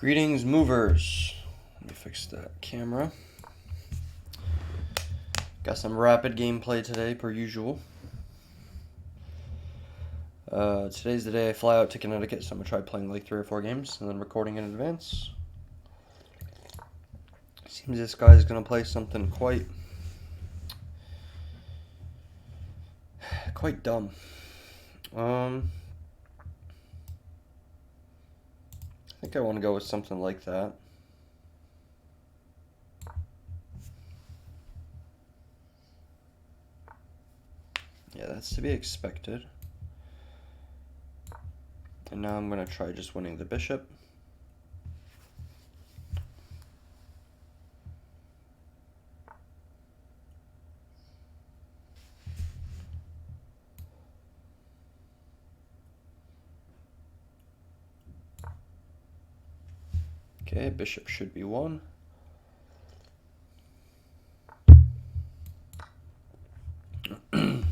Greetings, movers. Let me fix that camera. Got some rapid gameplay today, per usual. Today's the day I fly out to Connecticut, so I'm going to try playing like 3 or 4 games and then recording in advance. Seems this guy's going to play something quite dumb. I think I want to go with something like that. Yeah, that's to be expected. And now I'm going to try just winning the bishop. Okay, bishop should be won. That's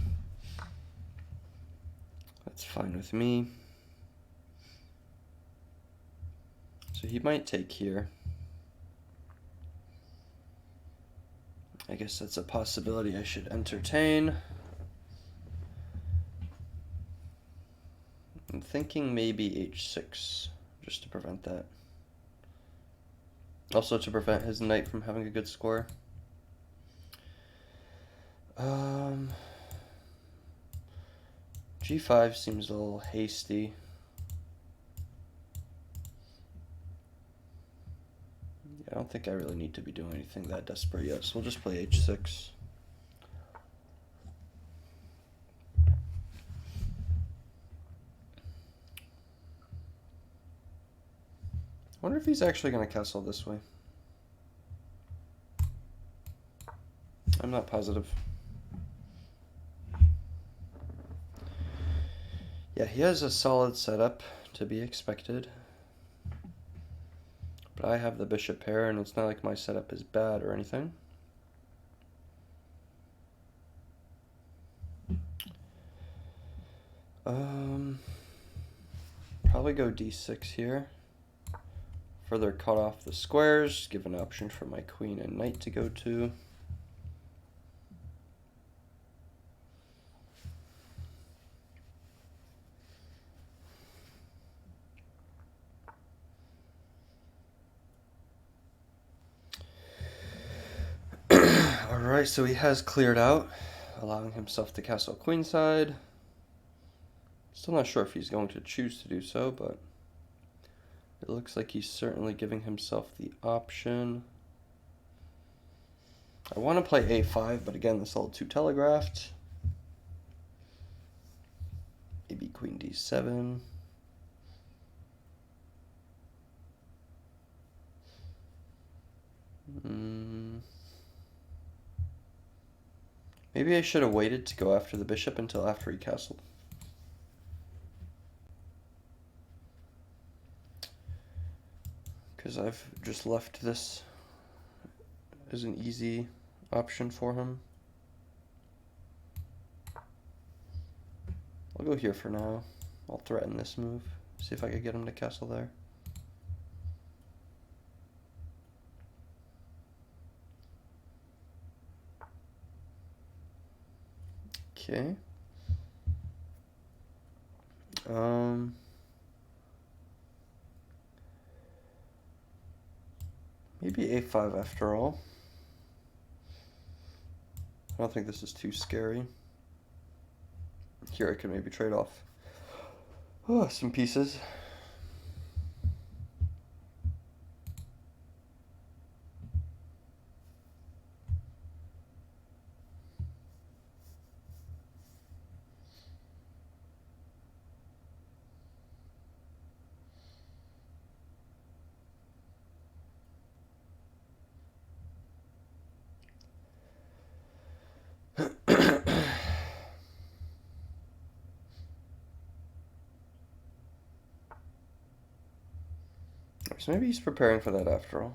fine with me. So he might take here. I guess that's a possibility I should entertain. I'm thinking maybe h6, just to prevent that. Also to prevent his knight from having a good square. G5 seems a little hasty. I don't think I really need to be doing anything that desperate yet, so we'll just play h6. I wonder if he's actually going to castle this way. I'm not positive. Yeah, he has a solid setup, to be expected. But I have the bishop pair, and it's not like my setup is bad or anything. Probably go d6 here. Further cut off the squares, give an option for my queen and knight to go to. Alright, so he has cleared out, allowing himself to castle queenside. Still not sure if he's going to choose to do so, but it looks like he's certainly giving himself the option. I want to play a5, but again, this is all too telegraphed. Maybe queen d7. Maybe I should have waited to go after the bishop until after he castled. Because I've just left this as an easy option for him. I'll go here for now. I'll threaten this move. See if I can get him to castle there. Okay. Maybe a5 after all. I don't think this is too scary. Here I could maybe trade off some pieces. So maybe he's preparing for that after all.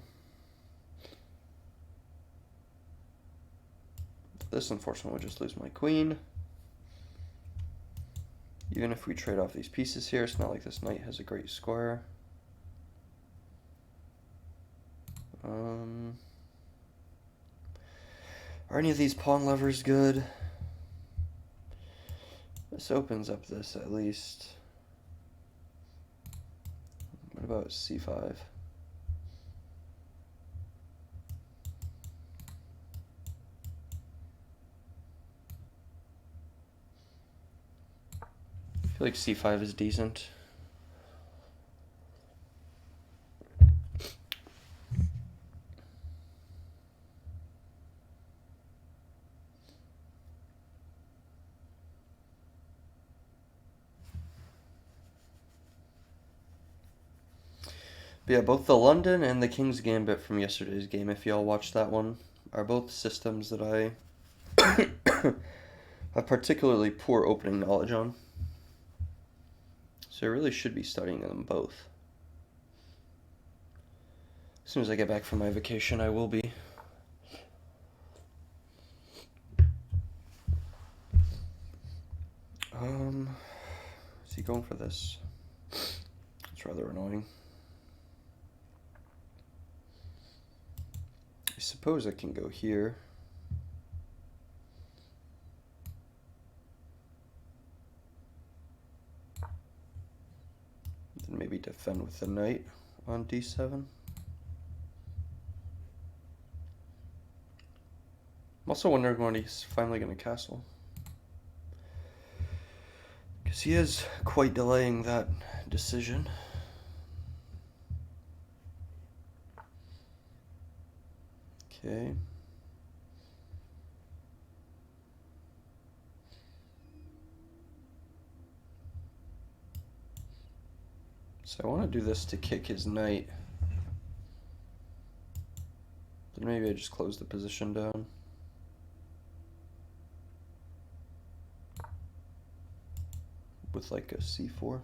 This, unfortunately, would just lose my queen. Even if we trade off these pieces here, it's not like this knight has a great square. Are any of these pawn levers good? This opens up this at least. What about c5? I feel like c5 is decent. But yeah, both the London and the King's Gambit from yesterday's game, if y'all watched that one, are both systems that I have particularly poor opening knowledge on. So I really should be studying them both. As soon as I get back from my vacation, I will be. Is he going for this? It's rather annoying. I suppose I can go here. Then maybe defend with the knight on d7. I'm also wondering when he's finally going to castle. Because he is quite delaying that decision. Okay. So I want to do this to kick his knight. Then maybe I just close the position down. With like a c4.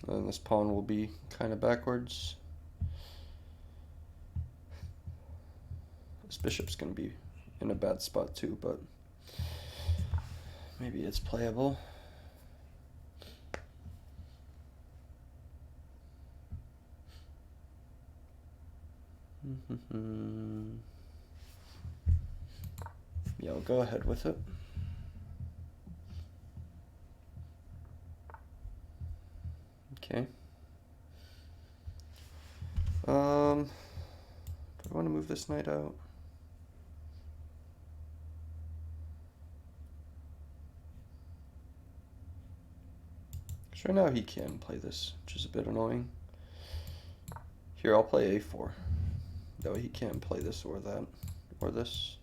And then this pawn will be kind of backwards. This bishop's going to be in a bad spot too, but maybe it's playable. Yeah, I'll go ahead with it. Okay. Do I want to move this knight out? Because right now he can play this, which is a bit annoying. Here, I'll play a4. That way he can't play this or that, or this.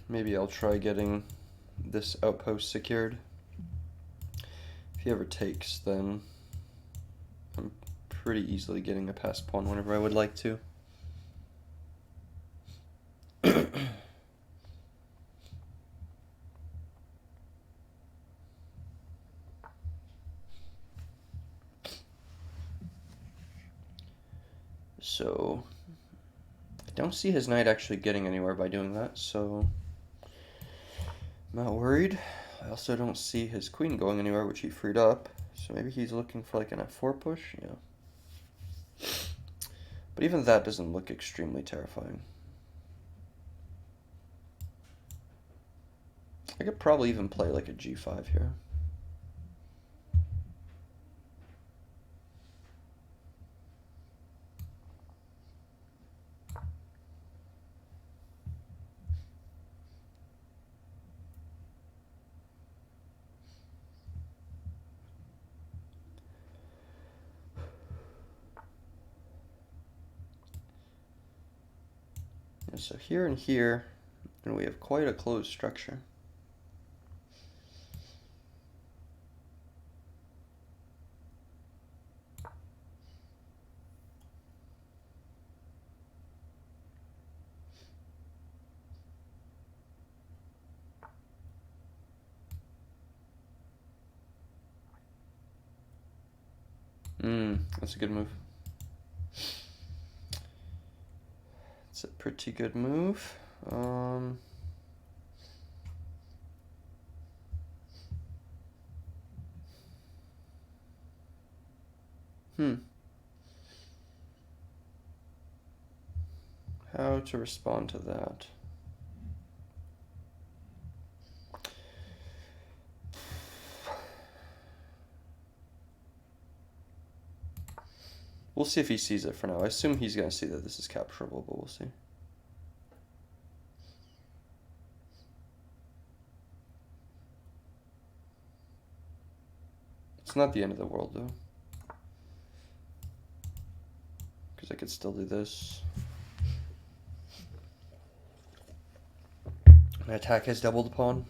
Maybe I'll try getting this outpost secured. If he ever takes, then I'm pretty easily getting a passed pawn whenever I would like to. So I don't see his knight actually getting anywhere by doing that, so I'm not worried. I also don't see his queen going anywhere, which he freed up. So maybe he's looking for like an f4 push, yeah. But even that doesn't look extremely terrifying. I could probably even play like a g5 here. And so here and here, and we have quite a closed structure. That's a good move. It's a pretty good move. Um, How to respond to that? We'll see if he sees it for now. I assume he's going to see that this is capturable, but we'll see. It's not the end of the world, though. Because I could still do this. My attack has doubled the pawn.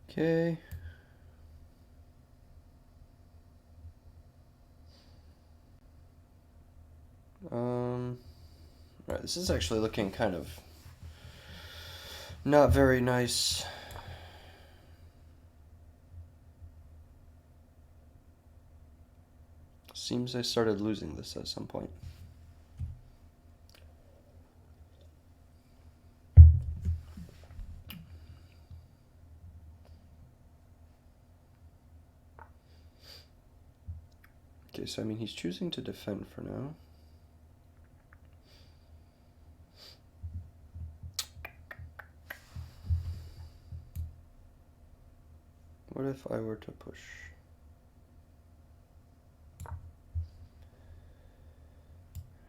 Okay. Alright, this is actually looking kind of not very nice. Seems I started losing this at some point. Okay, so I mean he's choosing to defend for now. What if I were to push?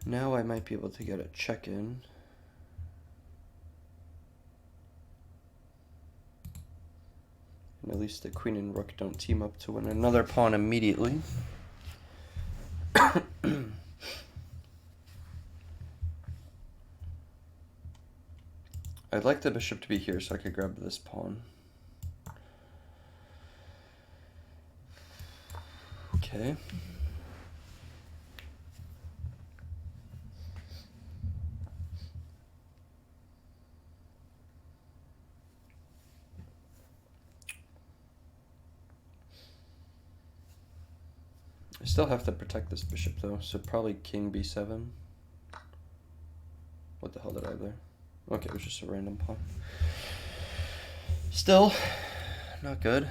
Now I might be able to get a check in. And at least the queen and rook don't team up to win another pawn immediately. I'd like the bishop to be here so I could grab this pawn. Okay. I still have to protect this bishop though, so probably king b7. What the hell did I have there? Okay, it was just a random pawn. Still, not good.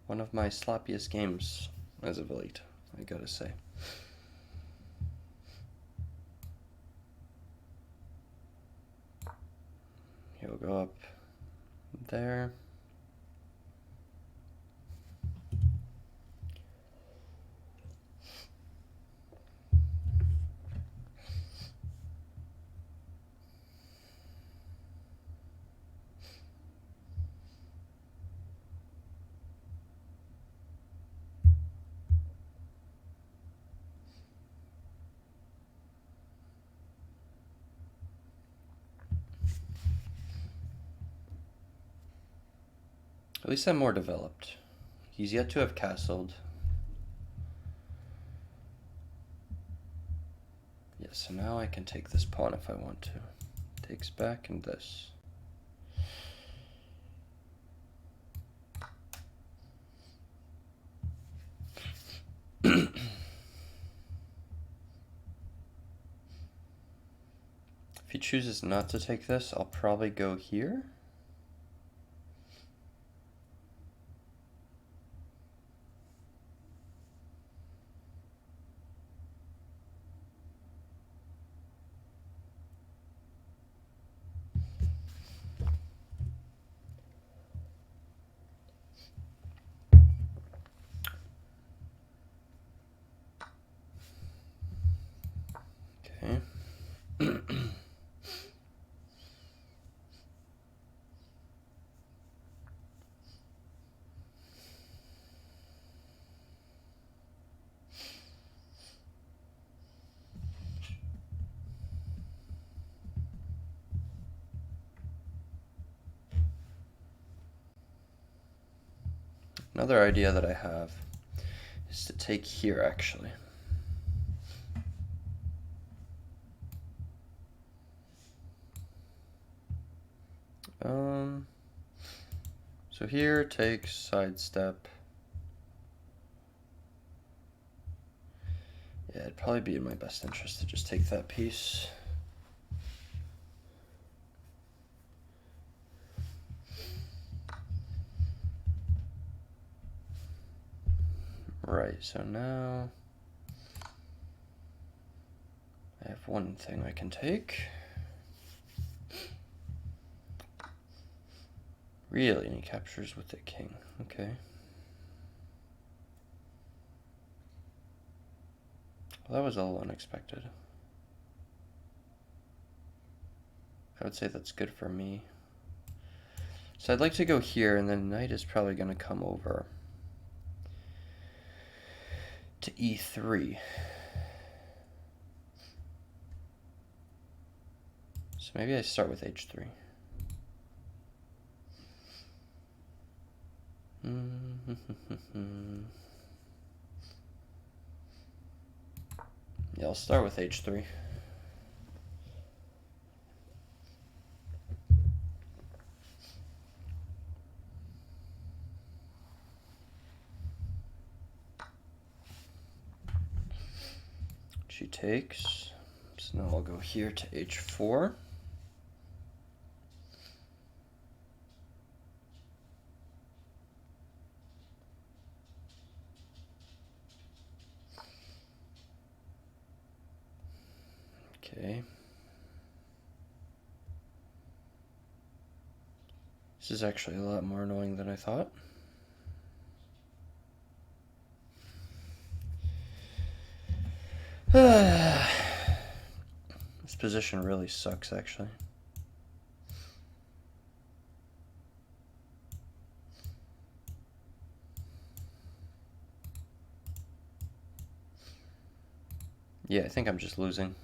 One of my sloppiest games as of late, I gotta say. He'll go up there. At least I'm more developed. He's yet to have castled. Yes, so now I can take this pawn if I want to. Takes back and this. If he chooses not to take this, I'll probably go here. Okay. Another idea that I have is to take here, actually. So here takes sidestep. Yeah, it'd probably be in my best interest to just take that piece. Right, so now I have one thing I can take. Really, and he captures with the king. Okay. Well, that was a little unexpected. I would say that's good for me. So I'd like to go here, and then knight is probably going to come over to e3. So maybe I start with h3. Yeah, I'll start with h3. She takes. So now I'll go here to h4. Okay. This is actually a lot more annoying than I thought. This position really sucks, actually. Yeah, I think I'm just losing.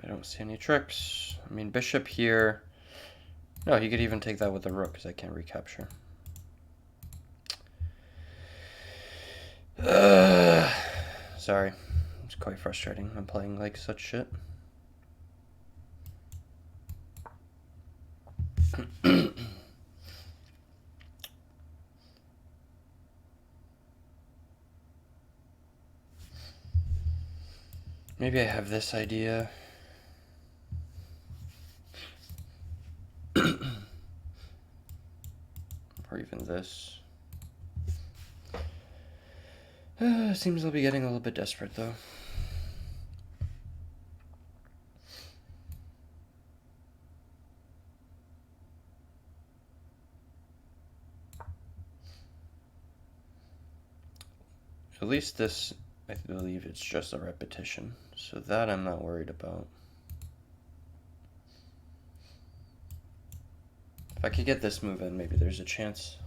I don't see any tricks. I mean, bishop here. No, he could even take that with the rook because I can't recapture. Sorry. It's quite frustrating. I'm playing like such shit. Maybe I have this idea. Or even this. Seems I'll be getting a little bit desperate, though. At least this, I believe it's just a repetition. So that I'm not worried about. If I could get this move in, maybe there's a chance.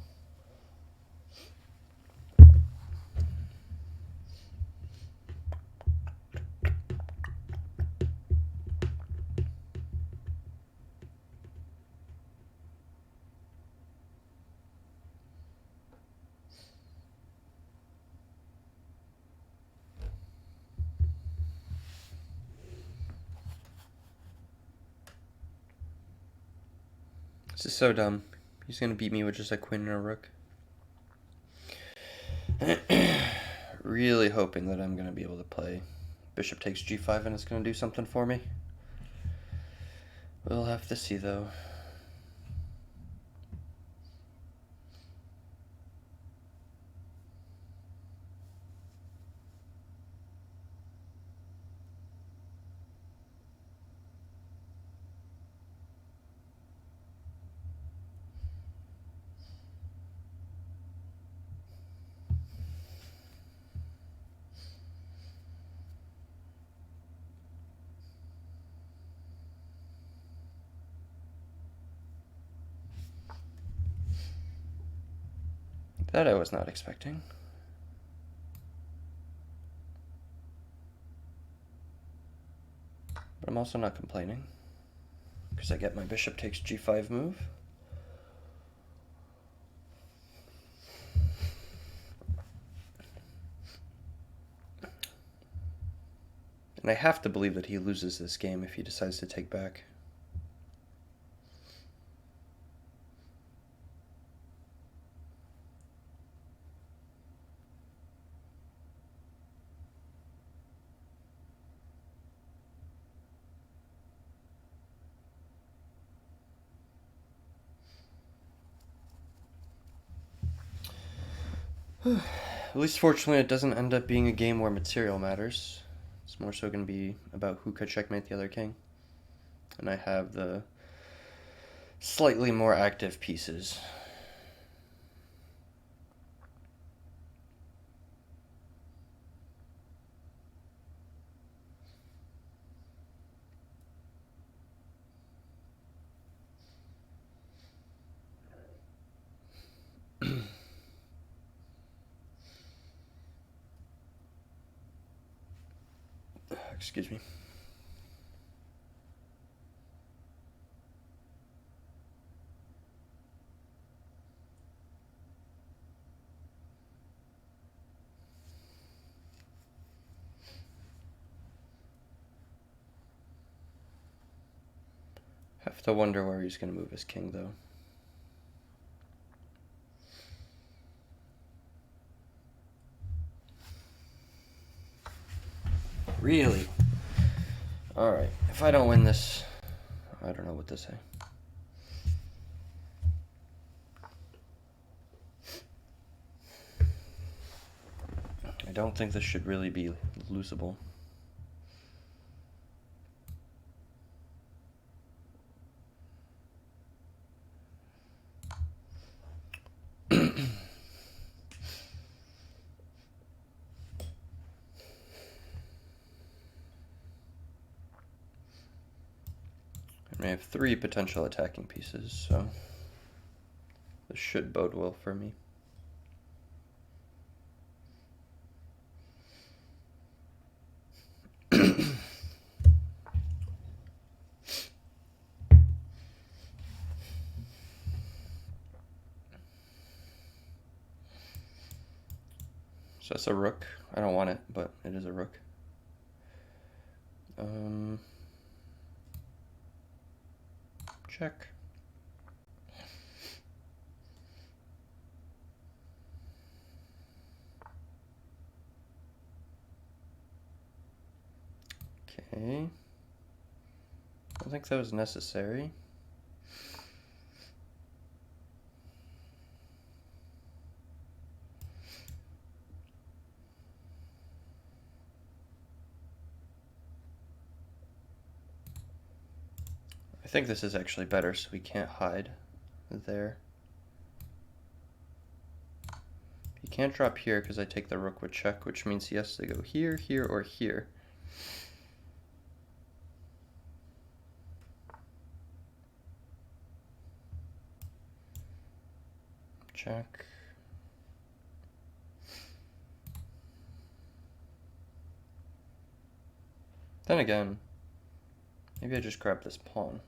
This is so dumb. He's gonna beat me with just a queen and a rook. Really hoping that I'm gonna be able to play bishop takes g5 and it's gonna do something for me. We'll have to see, though. That I was not expecting. But I'm also not complaining, because I get my bishop takes g5 move. And I have to believe that he loses this game if he decides to take back. At least fortunately it doesn't end up being a game where material matters. It's more so going to be about who could checkmate the other king. And I have the slightly more active pieces. Excuse me. Have to wonder where he's going to move his king, though. Really? Alright, if I don't win this, I don't know what to say. I don't think this should really be losable. I have 3 potential attacking pieces, so this should bode well for me. So that's a rook. I don't want it, but it is a rook. Check. Okay. I don't think that was necessary. I think this is actually better, so we can't hide there. He can't drop here because I take the rook with check, which means he has to go here, here, or here. Check. Then again, maybe I just grab this pawn.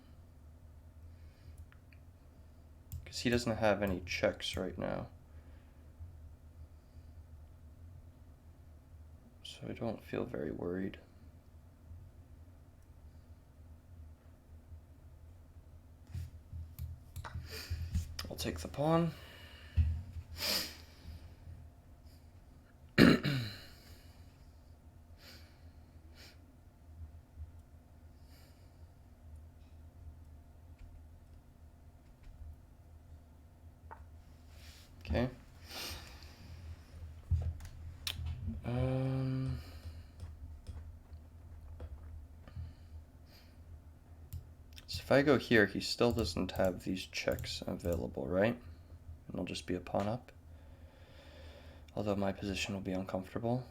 Because he doesn't have any checks right now. So I don't feel very worried. I'll take the pawn. Okay. So if I go here, he still doesn't have these checks available, right? And it'll just be a pawn up. Although my position will be uncomfortable.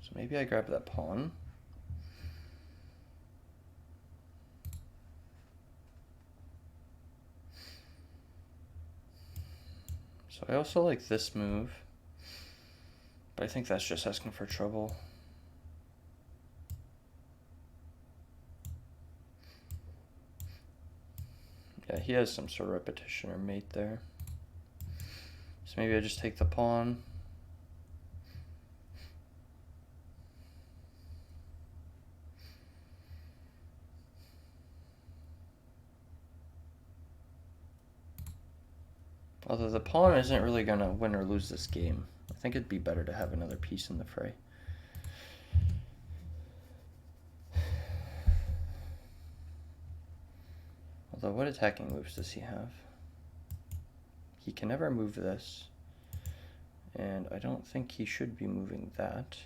So maybe I grab that pawn. So I also like this move, but I think that's just asking for trouble. Yeah, he has some sort of repetition or mate there. So maybe I just take the pawn. Although the pawn isn't really going to win or lose this game. I think it'd be better to have another piece in the fray. Although, what attacking moves does he have? He can never move this. And I don't think he should be moving that.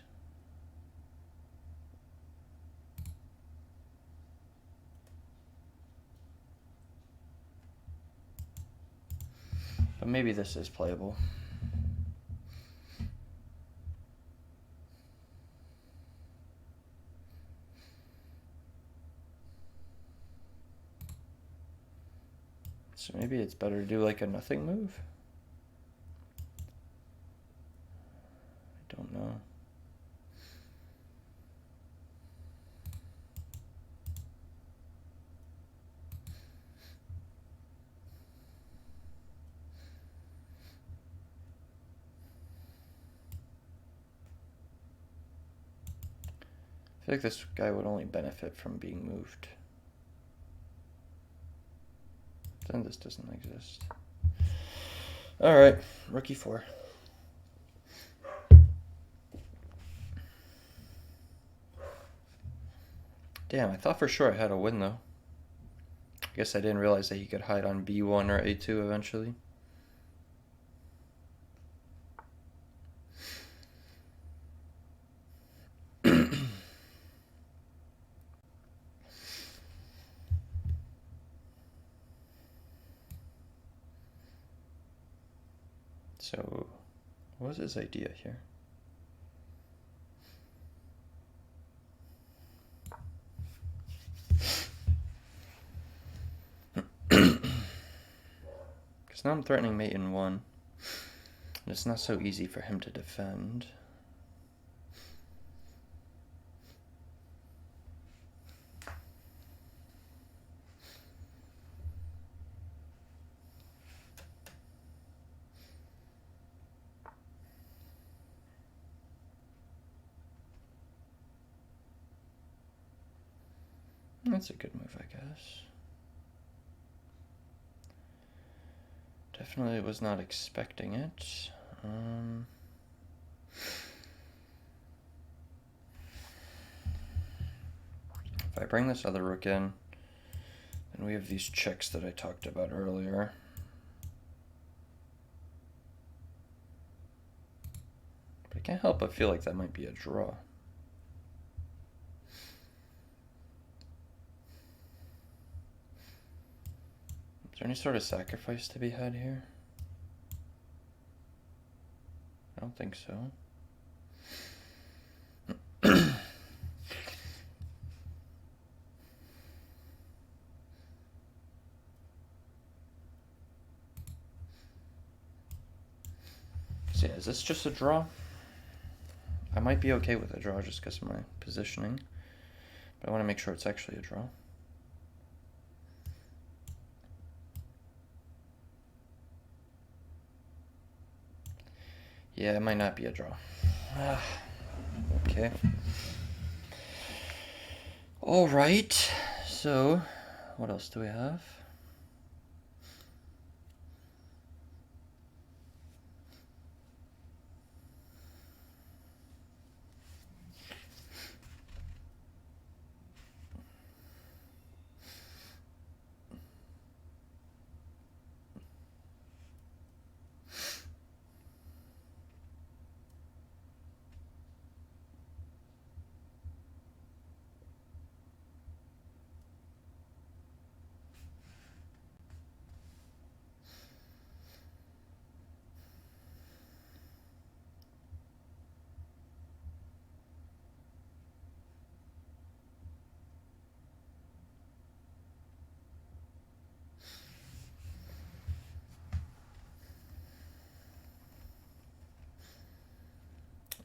But maybe this is playable. So maybe it's better to do like a nothing move. I don't know. I feel like this guy would only benefit from being moved. Then this doesn't exist. All right, rookie 4. Damn, I thought for sure I had a win though. I guess I didn't realize that he could hide on B1 or A2 eventually. So, what was his idea here? Because now I'm threatening mate in 1. And it's not so easy for him to defend. That's a good move, I guess. Definitely was not expecting it. If I bring this other rook in, then we have these checks that I talked about earlier. But I can't help but feel like that might be a draw. Is there any sort of sacrifice to be had here? I don't think so. So yeah, is this just a draw? I might be okay with a draw just because of my positioning, but I want to make sure it's actually a draw. Yeah, it might not be a draw. Okay. All right. So, what else do we have?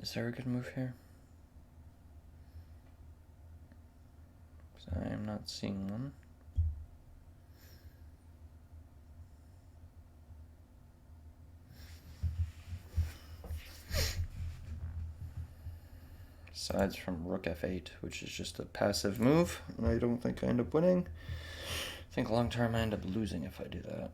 Is there a good move here? Because I am not seeing one. Aside from rook f8, which is just a passive move, and I don't think I end up winning. I think long term I end up losing if I do that.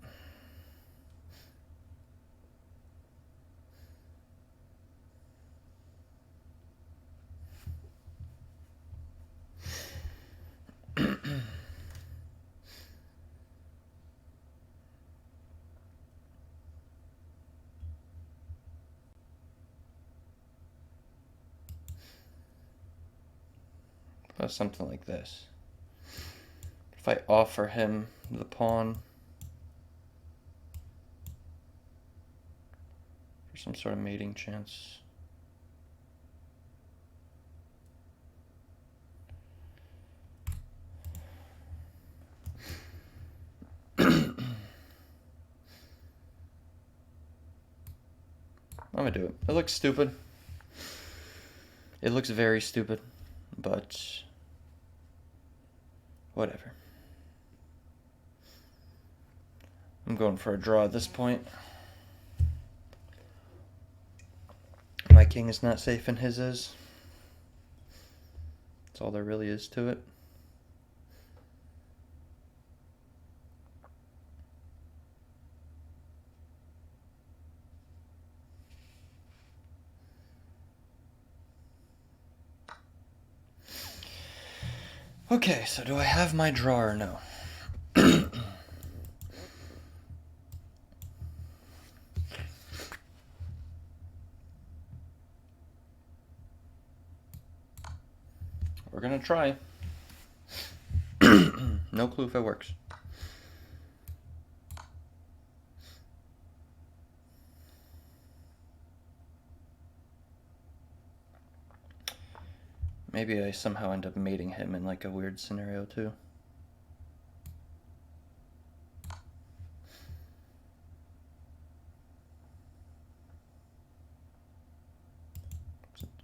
something like this. If I offer him the pawn for some sort of mating chance. I'm gonna do it. It looks stupid. It looks very stupid, but whatever. I'm going for a draw at this point. My king is not safe and his is. That's all there really is to it. Okay, so do I have my draw or no? We're gonna try. No clue if it works. Maybe I somehow end up mating him in like a weird scenario too.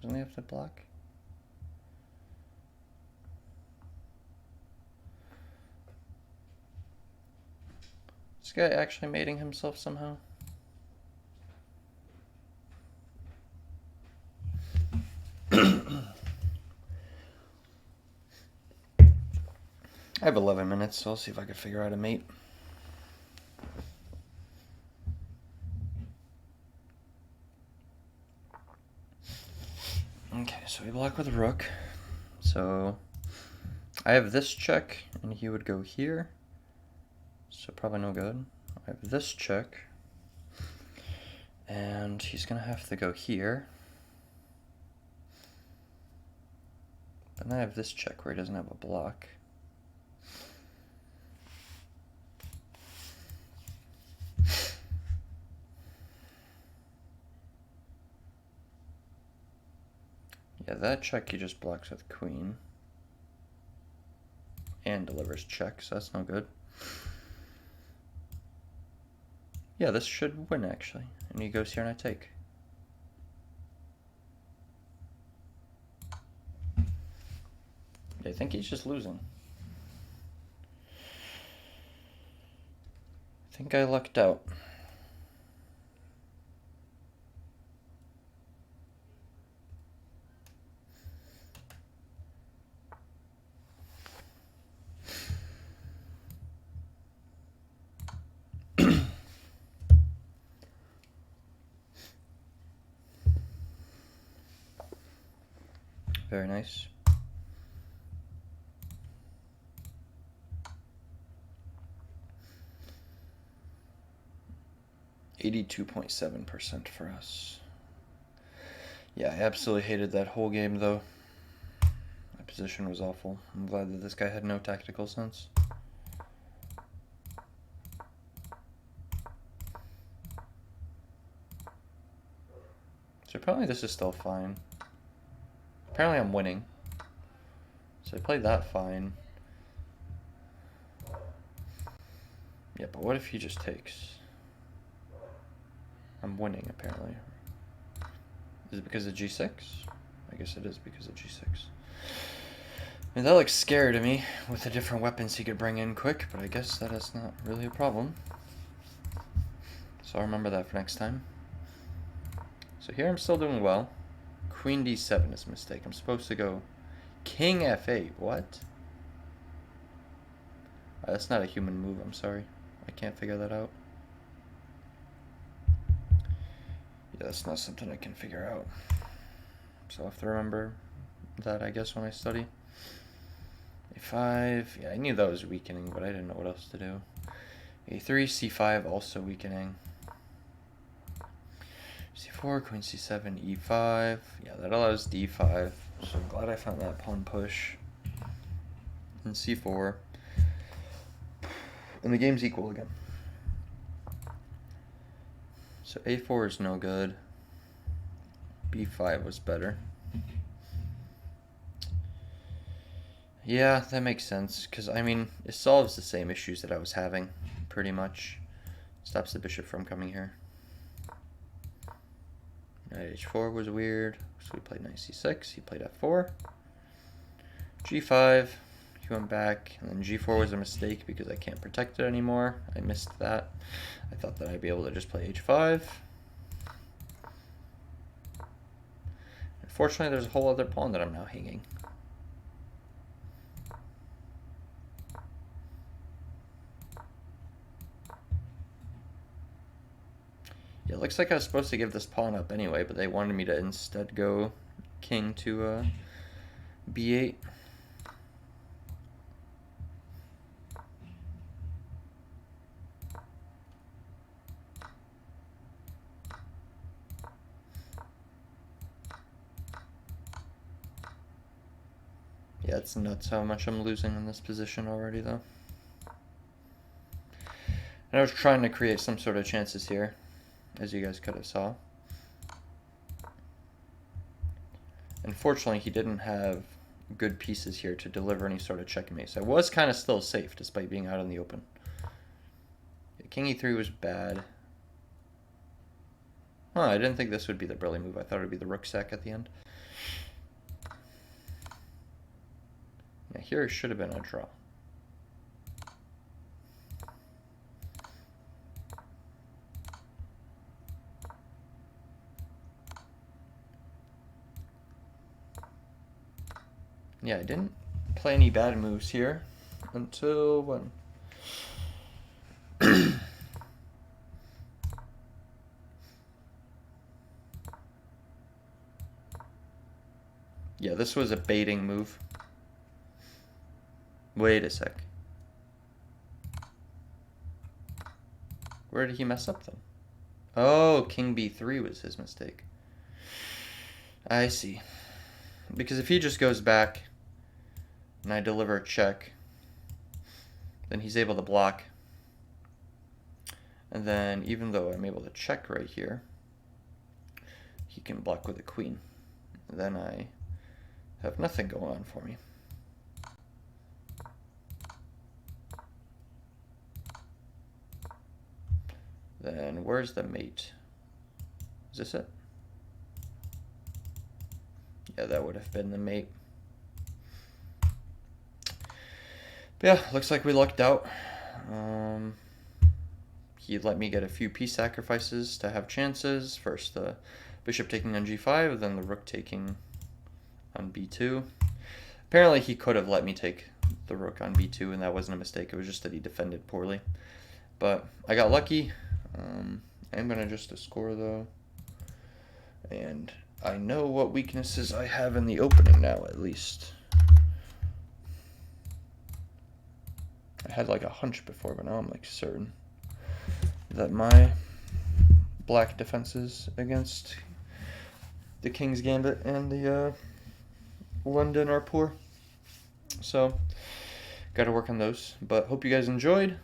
Doesn't he have to block? This guy actually mating himself somehow? I have 11 minutes, so I'll see if I can figure out a mate. Okay, so we block with rook. So I have this check, and he would go here. So probably no good. I have this check, and he's gonna have to go here. Then I have this check where he doesn't have a block. Yeah, that check he just blocks with queen. And delivers checks, so that's no good. Yeah, this should win actually. And he goes here and I take. I think he's just losing. I think I lucked out. Very nice. %82.7% for us. Yeah, I absolutely hated that whole game though. My position was awful. I'm glad that this guy had no tactical sense. So apparently this is still fine. Apparently I'm winning. So I played that fine. Yeah, but what if he just takes? I'm winning apparently. Is it because of G6? I guess it is because of G6. I mean, that looks scary to me with the different weapons he could bring in quick, but I guess that is not really a problem. So I'll remember that for next time. So here I'm still doing well. Queen D7 is a mistake. I'm supposed to go King F8. What? That's not a human move, I'm sorry. I can't figure that out. Yeah, that's not something I can figure out. So I'll have to remember that, I guess, when I study. A5. Yeah, I knew that was weakening, but I didn't know what else to do. A3, C5, also weakening. C4, Queen C7, E5. Yeah, that allows D5. So I'm glad I found that pawn push. and c4. And the game's equal again. So a4 is no good. b5 was better. Yeah, that makes sense, because, I mean, it solves the same issues that I was having, pretty much. Stops the bishop from coming here. Knight h4 was weird, so we played knight c6, he played f4. g5, he went back, and then g4 was a mistake because I can't protect it anymore. I missed that. I thought that I'd be able to just play h5. Unfortunately, there's a whole other pawn that I'm now hanging. Yeah, it looks like I was supposed to give this pawn up anyway, but they wanted me to instead go king to b8. Yeah, it's nuts how much I'm losing in this position already, though. And I was trying to create some sort of chances here, as you guys could have saw. Unfortunately, he didn't have good pieces here to deliver any sort of checkmate. So I was kind of still safe, despite being out in the open. Yeah, king e3 was bad. Huh, I didn't think this would be the brilliant move. I thought it would be the rook sack at the end. Yeah, here it should have been a draw. Yeah, I didn't play any bad moves here until when? Yeah, this was a baiting move. Wait a sec. Where did he mess up then? Oh, king b3 was his mistake. I see. Because if he just goes back and I deliver a check, then he's able to block. And then even though I'm able to check right here, he can block with a queen. And then I have nothing going on for me. Then where's the mate? Is this it? Yeah, that would have been the mate. But yeah, looks like we lucked out. He let me get a few piece sacrifices to have chances. First the bishop taking on g5, then the rook taking on b2. Apparently he could have let me take the rook on b2, and that wasn't a mistake. It was just that he defended poorly. But I got lucky. I'm going to just score though. And I know what weaknesses I have in the opening now, at least. I had like a hunch before, but now I'm like certain that my black defenses against the King's Gambit and the London are poor. So, got to work on those. But hope you guys enjoyed.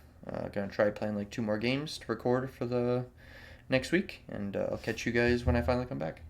Gonna try playing like 2 more games to record for the next week, and I'll catch you guys when I finally come back.